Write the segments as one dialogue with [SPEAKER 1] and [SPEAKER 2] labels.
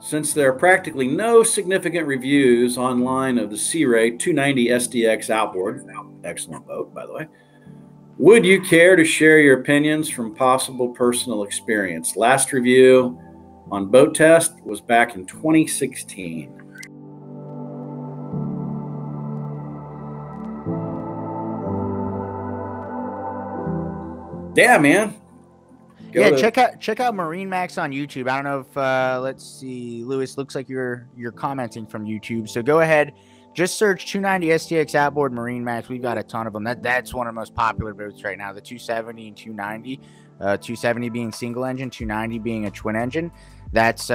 [SPEAKER 1] Since there are practically no significant reviews online of the Sea Ray 290 SDX Outboard, excellent boat, by the way, would you care to share your opinions from possible personal experience? Last review on Boat Test was back in 2016. Yeah, man.
[SPEAKER 2] Check out MarineMax on YouTube. I don't know if let's see, Lewis, looks like you're commenting from YouTube. So go ahead, just search 290 SDX Outboard MarineMax. We've got a ton of them. That's one of the most popular boats right now. The 270 and 290. 270 being single engine, 290 being a twin engine. Those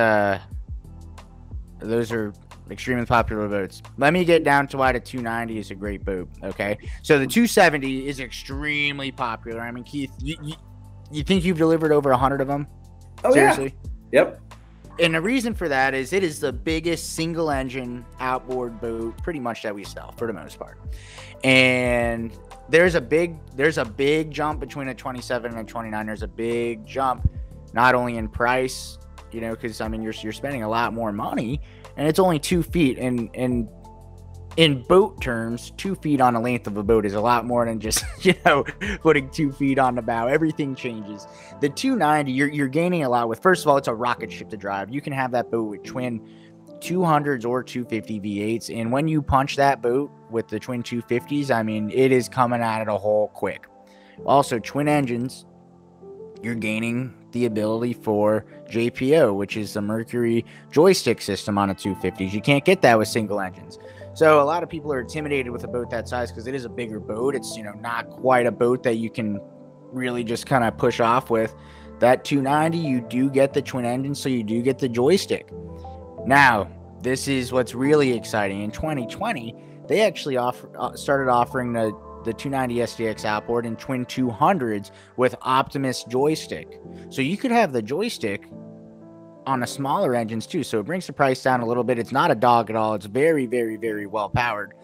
[SPEAKER 2] are extremely popular boats. Let me get down to why the 290 is a great boat. Okay, so the 270 is extremely popular. I mean, Keith, you think you've delivered over 100 of them?
[SPEAKER 1] Oh,
[SPEAKER 2] seriously?
[SPEAKER 1] Yeah. Yep.
[SPEAKER 2] And the reason for that is it is the biggest single engine outboard boat pretty much that we sell for the most part. And there's a big jump between a 27 and a 29. There's a big jump not only in price, because I mean you're spending a lot more money, and it's only 2 feet, and in boat terms, 2 feet on the length of a boat is a lot more than just, putting 2 feet on the bow. Everything changes. The 290, you're gaining a lot with, first of all, it's a rocket ship to drive. You can have that boat with twin 200s or 250 V8s. And when you punch that boat with the twin 250s, I mean, it is coming out of the hole quick. Also, twin engines, you're gaining the ability for JPO, which is the Mercury joystick system on a 250s. You can't get that with single engines. So a lot of people are intimidated with a boat that size because it is a bigger boat. It's, not quite a boat that you can really just kind of push off with. That 290, you do get the twin engine, so you do get the joystick. Now, this is what's really exciting. In 2020, they actually started offering the 290 SDX Outboard in twin 200s with Optimus joystick. So you could have the joystick on the smaller engines too, so it brings the price down a little bit. It's not a dog at all. It's very, very, very well powered,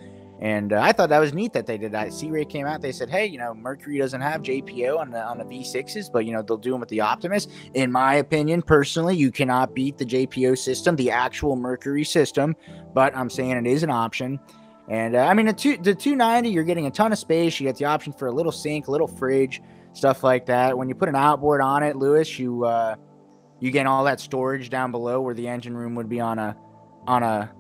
[SPEAKER 2] and I thought that was neat that they did that. Sea Ray came out, they said, hey, Mercury doesn't have JPO on the V6s, but they'll do them with the Optimus. In my opinion, personally, you cannot beat the JPO system, the actual Mercury system, but I'm saying it is an option. And I mean, the 290, you're getting a ton of space. You get the option for a little sink, a little fridge, stuff like that. When you put an outboard on it, Lewis, you get all that storage down below where the engine room would be on a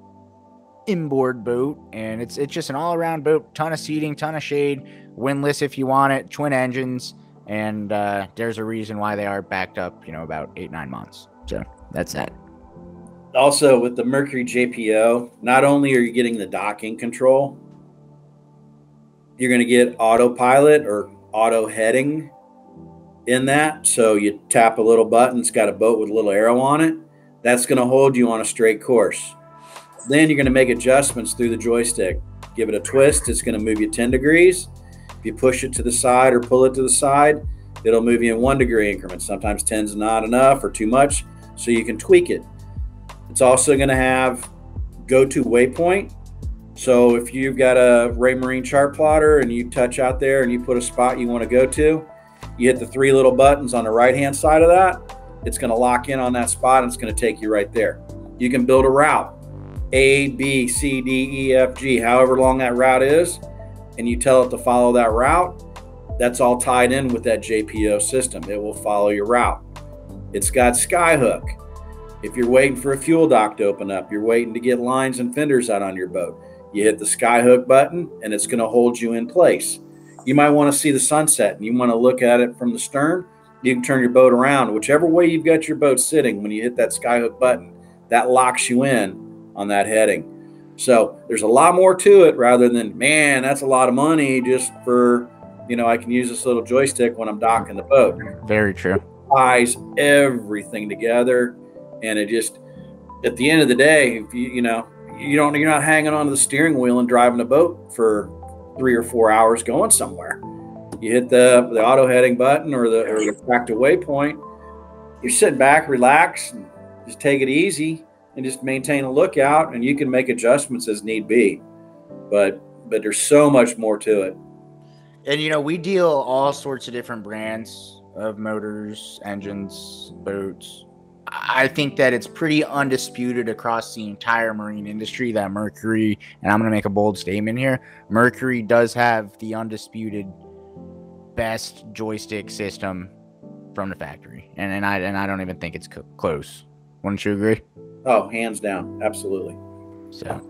[SPEAKER 2] inboard boat, and it's just an all-around boat. Ton of seating, ton of shade, windlass if you want it, twin engines, and there's a reason why they are backed up, about 8-9 months. So that's that.
[SPEAKER 1] Also, with the Mercury JPO, not only are you getting the docking control, you're going to get autopilot or auto heading in that. So you tap a little button, it's got a boat with a little arrow on it. That's going to hold you on a straight course. Then you're going to make adjustments through the joystick. Give it a twist, it's going to move you 10 degrees. If you push it to the side or pull it to the side, it'll move you in 1 degree increments. Sometimes 10's not enough or too much, so you can tweak it. It's also going to have go-to waypoint. So if you've got a Raymarine chart plotter and you touch out there and you put a spot you want to go to, you hit the 3 little buttons on the right-hand side of that. It's going to lock in on that spot, and it's going to take you right there. You can build a route, A, B, C, D, E, F, G, however long that route is, and you tell it to follow that route. That's all tied in with that JPO system. It will follow your route. It's got Skyhook. If you're waiting for a fuel dock to open up, you're waiting to get lines and fenders out on your boat, you hit the Skyhook button, and it's going to hold you in place. You might want to see the sunset and you want to look at it from the stern. You can turn your boat around. Whichever way you've got your boat sitting, when you hit that Skyhook button, that locks you in on that heading. So there's a lot more to it rather than, man, that's a lot of money just for, I can use this little joystick when I'm docking the boat.
[SPEAKER 2] Very true.
[SPEAKER 1] It ties everything together, and it just, at the end of the day, if you're not hanging onto the steering wheel and driving a boat for 3 or 4 hours going somewhere. You hit the auto heading button or the track to waypoint. You're sitting back, relax, and just take it easy and just maintain a lookout, and you can make adjustments as need be. But there's so much more to it.
[SPEAKER 2] And we deal all sorts of different brands of motors, engines, boats, I think that it's pretty undisputed across the entire marine industry that Mercury, and I'm going to make a bold statement here, Mercury does have the undisputed best joystick system from the factory, and I don't even think it's close. Wouldn't you agree?
[SPEAKER 1] Oh, hands down, absolutely.
[SPEAKER 2] So